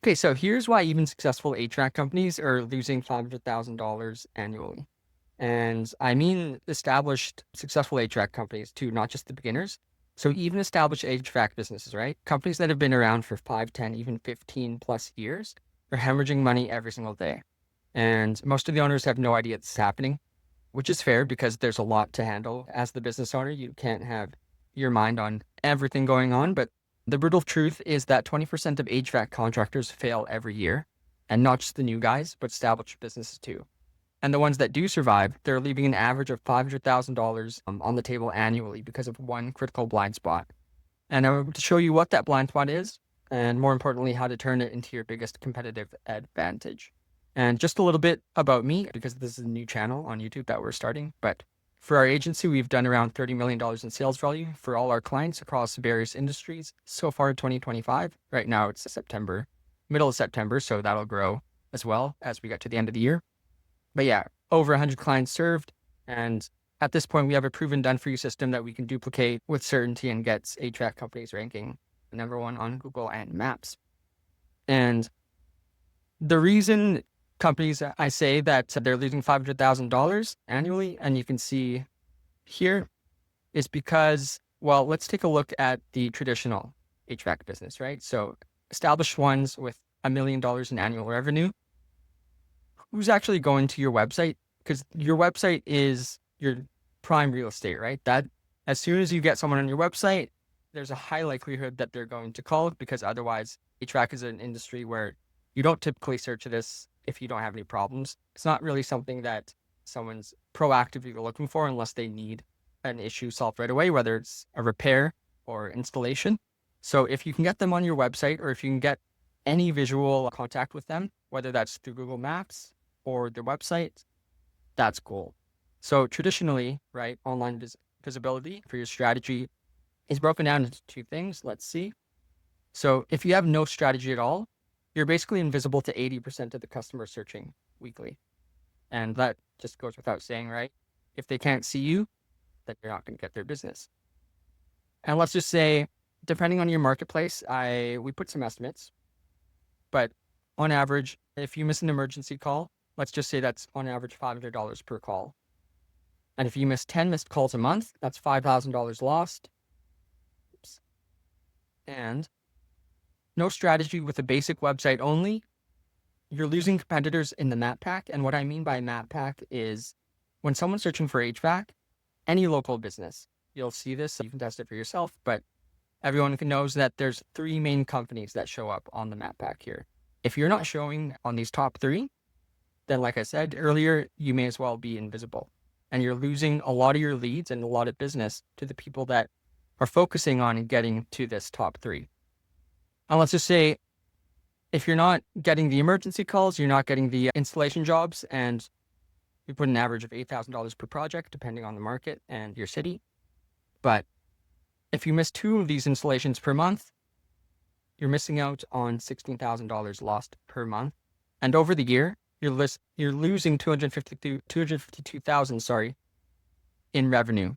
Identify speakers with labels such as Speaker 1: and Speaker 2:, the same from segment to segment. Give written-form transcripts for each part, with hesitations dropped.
Speaker 1: Okay, so here's why even successful HVAC companies are losing $500,000 annually. And I mean established successful HVAC companies too, not just the beginners. So even established HVAC businesses, right? Companies that have been around for 5, 10, even 15 plus years are hemorrhaging money every single day. And most of the owners have no idea this is happening, which is fair because there's a lot to handle. As the business owner, you can't have your mind on everything going on. But the brutal truth is that 20% of HVAC contractors fail every year, and not just the new guys, but established businesses too. And the ones that do survive, they're leaving an average of $500,000 on the table annually because of one critical blind spot. And I'm going to show you what that blind spot is, and more importantly, how to turn it into your biggest competitive advantage. And just a little bit about me, because this is a new channel on YouTube that we're starting. But for our agency, we've done around $30 million in sales value for all our clients across various industries so far in 2025. Right now, it's September, middle of September, so that'll grow as well as we get to the end of the year. But yeah, over 100 clients served. And at this point, we have a proven done for you system that we can duplicate with certainty and gets HVAC companies ranking #1 on Google and Maps. And the reason companies, I say that they're losing $500,000 annually, and you can see here, is because, well, let's take a look at the traditional HVAC business, right? So established ones with $1 million in annual revenue. Who's actually going to your website? Because your website is your prime real estate, right? That as soon as you get someone on your website, there's a high likelihood that they're going to call, because otherwise HVAC is an industry where you don't typically search this if you don't have any problems. It's not really something that someone's proactively looking for unless they need an issue solved right away, whether it's a repair or installation. So if you can get them on your website, or if you can get any visual contact with them, whether that's through Google Maps or their website, that's gold. So traditionally, right, online visibility for your strategy is broken down into two things. Let's see. So if you have no strategy at all, you're basically invisible to 80% of the customers searching weekly. And that just goes without saying, right? If they can't see you, then you're not going to get their business. And let's just say, depending on your marketplace, we put some estimates, but on average, if you miss an emergency call, let's just say that's on average $500 per call. And if you miss 10 missed calls a month, that's $5,000 lost. Oops. And no strategy with a basic website only, you're losing competitors in the map pack. And what I mean by map pack is when someone's searching for HVAC, any local business, you'll see this, so you can test it for yourself, but everyone knows that there's 3 main companies that show up on the map pack here. If you're not showing on these top 3, then like I said earlier, you may as well be invisible. And you're losing a lot of your leads and a lot of business to the people that are focusing on getting to this top 3. And let's just say, if you're not getting the emergency calls, you're not getting the installation jobs, and we put an average of $8,000 per project, depending on the market and your city. But if you miss 2 of these installations per month, you're missing out on $16,000 lost per month. And over the year, you're losing $252,000, in revenue.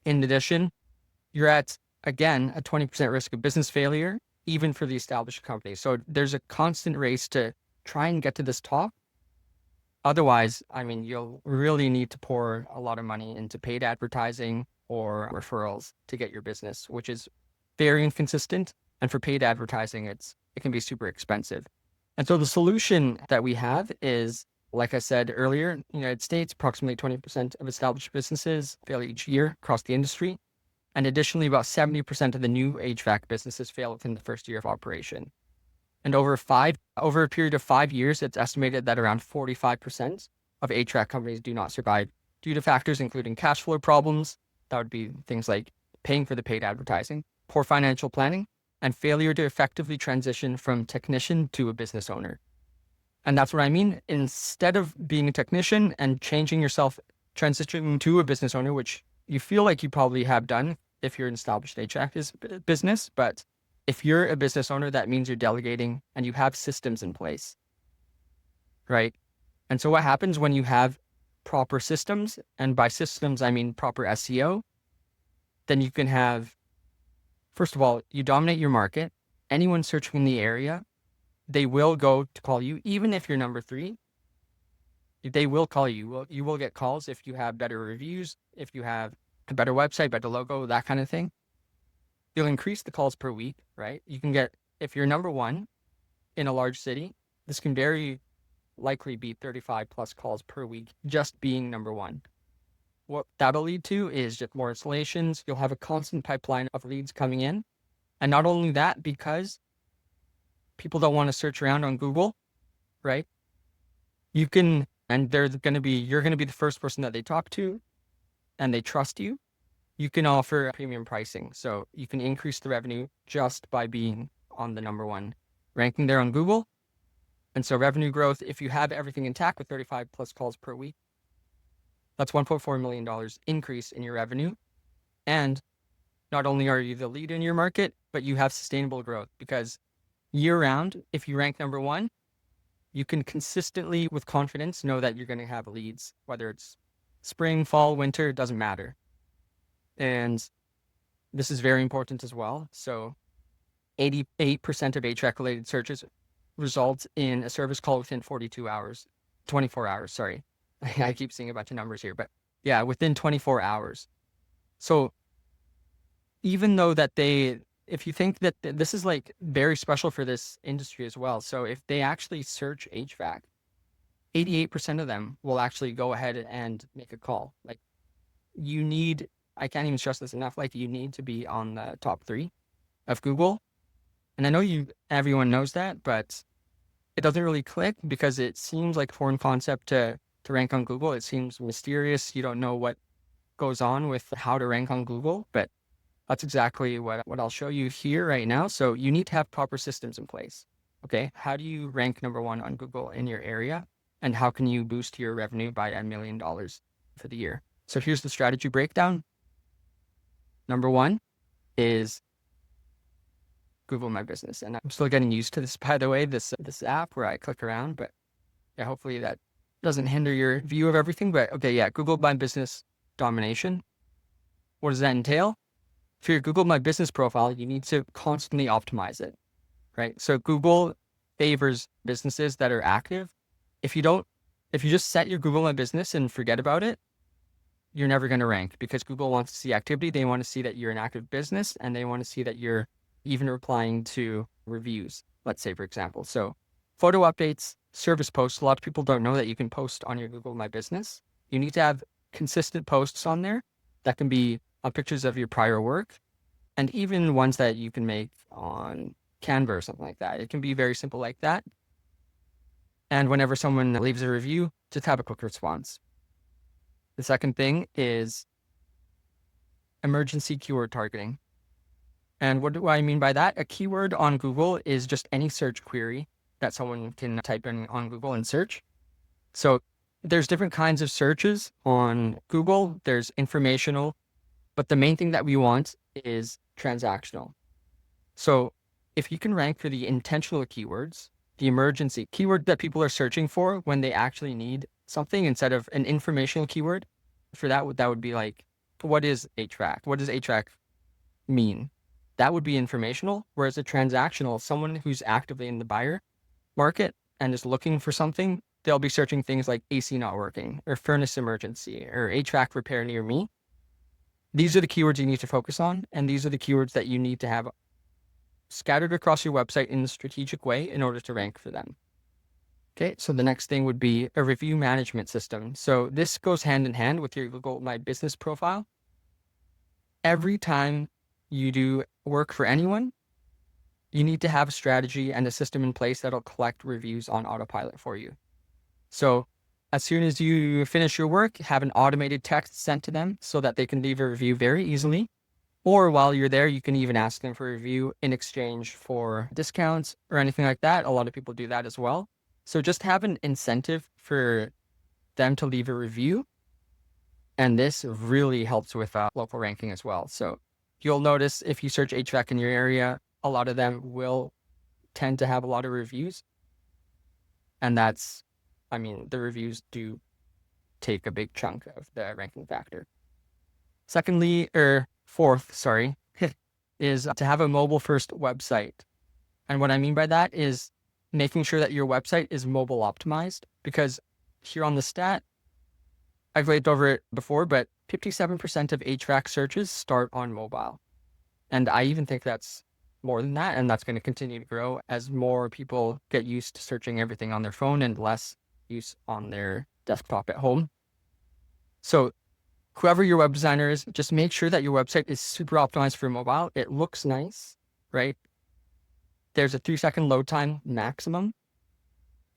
Speaker 1: In addition, you're at, again, a 20% risk of business failure, even for the established companies. So there's a constant race to try and get to this top. Otherwise, I mean, you'll really need to pour a lot of money into paid advertising or referrals to get your business, which is very inconsistent. And for paid advertising, it can be super expensive. And so the solution that we have is, like I said earlier, in the United States, approximately 20% of established businesses fail each year across the industry. And additionally, about 70% of the new HVAC businesses fail within the first year of operation. And over a period of 5 years, it's estimated that around 45% of HVAC companies do not survive due to factors including cash flow problems. That would be things like paying for the paid advertising, poor financial planning, and failure to effectively transition from technician to a business owner. And that's what I mean. Instead of being a technician and changing yourself, transitioning to a business owner, which you feel like you probably have done if you're an established HVAC business, but if you're a business owner, that means you're delegating and you have systems in place, right? And so what happens when you have proper systems, and by systems, I mean proper SEO, then you can have, first of all, you dominate your market. Anyone searching in the area they will go to call you, even if you're number 3. They will call you. You will get calls if you have better reviews, if you have a better website, better logo, that kind of thing. You'll increase the calls per week, right? You can get, if you're number 1 in a large city, this can very likely be 35 plus calls per week just being number 1. What that'll lead to is just more installations. You'll have a constant pipeline of leads coming in. And not only that, because people don't want to search around on Google, right? You can, and you're going to be the first person that they talk to, and they trust you. You can offer premium pricing. So you can increase the revenue just by being on the number 1 ranking there on Google. And so revenue growth, if you have everything intact with 35 plus calls per week, that's $1.4 million increase in your revenue. And not only are you the leader in your market, but you have sustainable growth, because year round, if you rank number 1, you can consistently, with confidence, know that you're going to have leads, whether it's spring, fall, winter, it doesn't matter. And this is very important as well. So 88% of HVAC related searches result in a service call within 24 hours, sorry. I keep seeing a bunch of numbers here, but yeah, within 24 hours. So even though that if you think that this is like very special for this industry as well. So if they actually search HVAC, 88% of them will actually go ahead and make a call. Like, I can't even stress this enough. Like, you need to be on the top 3 of Google. And I know everyone knows that, but it doesn't really click because it seems like a foreign concept to rank on Google. It seems mysterious. You don't know what goes on with how to rank on Google, but that's exactly what I'll show you here right now. So you need to have proper systems in place. Okay. How do you rank number 1 on Google in your area? And how can you boost your revenue by $1 million for the year? So here's the strategy breakdown. Number 1 is Google My Business. And I'm still getting used to this, by the way, this app where I click around, but yeah, hopefully that doesn't hinder your view of everything. But okay, yeah, Google My Business domination. What does that entail? For your Google My Business profile, you need to constantly optimize it, right? So Google favors businesses that are active. If you just set your Google My Business and forget about it, you're never going to rank, because Google wants to see activity. They want to see that you're an active business, and they want to see that you're even replying to reviews, let's say, for example. So photo updates, service posts. A lot of people don't know that you can post on your Google My Business. You need to have consistent posts on there that can be pictures of your prior work, and even ones that you can make on Canva or something like that. It can be very simple like that. And whenever someone leaves a review, just have a quick response. The second thing is emergency keyword targeting. And what do I mean by that? A keyword on Google is just any search query that someone can type in on Google and search. So there's different kinds of searches on Google. There's informational, but the main thing that we want is transactional. So if you can rank for the intentional keywords, the emergency keyword that people are searching for when they actually need something, instead of an informational keyword, for that would be like, what is HVAC? What does HVAC mean? That would be informational. Whereas a transactional, someone who's actively in the buyer market and is looking for something, they'll be searching things like AC not working, or furnace emergency, or HVAC repair near me. These are the keywords you need to focus on, and these are the keywords that you need to have scattered across your website in a strategic way in order to rank for them. Okay, so the next thing would be a review management system. So this goes hand in hand with your Google My Business profile. Every time you do work for anyone, you need to have a strategy and a system in place that'll collect reviews on autopilot for you. So as soon as you finish your work, have an automated text sent to them so that they can leave a review very easily. Or while you're there, you can even ask them for a review in exchange for discounts or anything like that. A lot of people do that as well. So just have an incentive for them to leave a review. And this really helps with local ranking as well. So you'll notice if you search HVAC in your area, a lot of them will tend to have a lot of reviews. And the reviews do take a big chunk of the ranking factor. Fourth, is to have a mobile first website. And what I mean by that is making sure that your website is mobile optimized, because here on the stat, I've glazed over it before, but 57% of HVAC searches start on mobile. And I even think that's more than that, and that's going to continue to grow as more people get used to searching everything on their phone and less use on their desktop at home. So whoever your web designer is, just make sure that your website is super optimized for mobile. It looks nice, right? There's a 3-second load time maximum.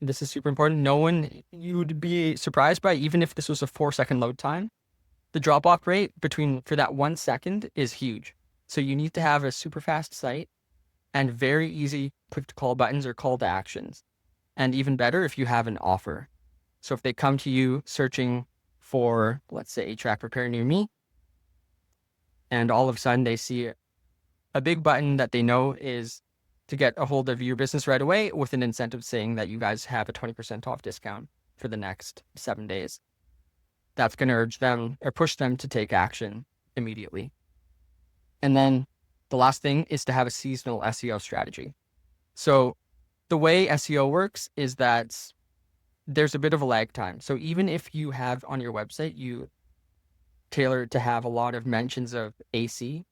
Speaker 1: This is super important. You would be surprised by, even if this was a 4-second load time, the drop off rate for that 1 second is huge. So you need to have a super fast site and very easy click to call buttons or call to actions. And even better if you have an offer. So if they come to you searching for, let's say, HVAC repair near me, and all of a sudden they see a big button that they know is to get a hold of your business right away, with an incentive saying that you guys have a 20% off discount for the next 7 days. That's going to urge them or push them to take action immediately. And then the last thing is to have a seasonal SEO strategy. So the way SEO works is that there's a bit of a lag time. So even if you have on your website, you tailor it to have a lot of mentions of AC,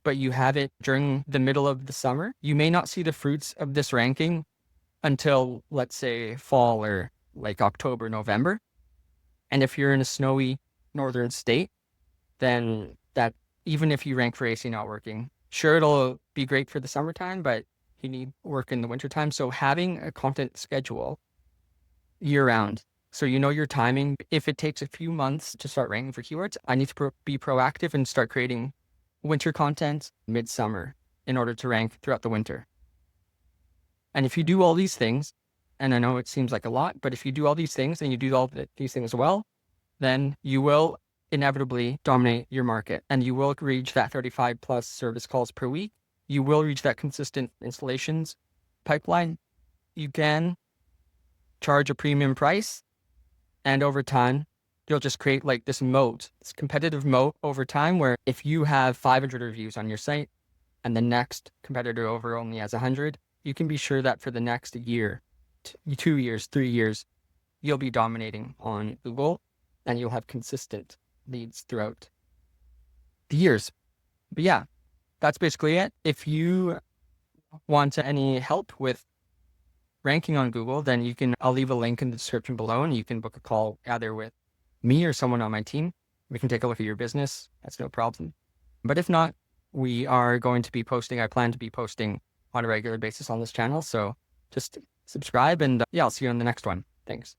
Speaker 1: but you have it during the middle of the summer, you may not see the fruits of this ranking until, let's say, fall or like October, November. And if you're in a snowy northern state, then that, even if you rank for AC not working, sure, it'll be great for the summertime, but you need work in the wintertime. So having a content schedule year round, so you know your timing. If it takes a few months to start ranking for keywords, I need to be proactive and start creating winter content midsummer in order to rank throughout the winter. And if you do all these things, and I know it seems like a lot, but if you do all these things and you do all these things well, then you will inevitably dominate your market, and you will reach that 35 plus service calls per week. You will reach that consistent installations pipeline. You can charge a premium price, and over time, you'll just create like this moat, this competitive moat over time, where if you have 500 reviews on your site and the next competitor over only has 100, you can be sure that for the next year, 2 years, 3 years, you'll be dominating on Google, and you'll have consistent leads throughout the years. But yeah, that's basically it. If you want any help with ranking on Google, then I'll leave a link in the description below, and you can book a call either with me or someone on my team. We can take a look at your business. That's no problem. But if not, I plan to be posting on a regular basis on this channel. So just subscribe, and yeah, I'll see you on the next one. Thanks.